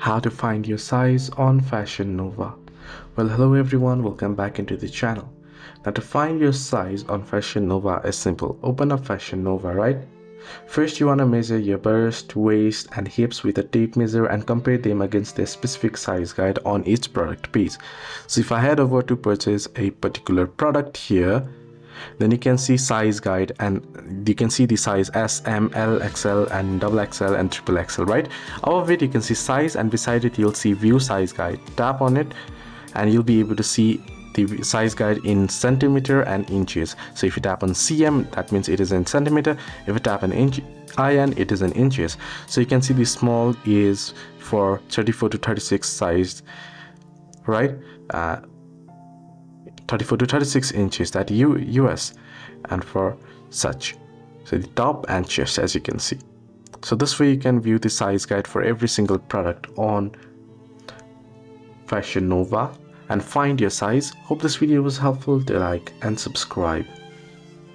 How to find your size on Fashion Nova. Well, hello everyone, welcome back into the channel. Now to find your size on Fashion Nova is simple. Open up Fashion Nova, right? First you want to measure your bust, waist and hips with a tape measure and compare them against the specific size guide on each product piece. So if I head over to purchase a particular product here, then you can see size guide and you can see the size S, M, L, XL and XXL and XXL, right? Above it you can see size and beside it you'll see view size guide. Tap on it and you'll be able to see the size guide in centimeter and inches. So if you tap on cm, that means it is in centimeter. If you tap on inch in, it is in inches. So you can see the small is for 34 to 36 size, right? 34 to 36 inches, that US, and for such. So the top and chest, as you can see. So this way you can view the size guide for every single product on Fashion Nova and find your size. Hope this video was helpful. To like and subscribe.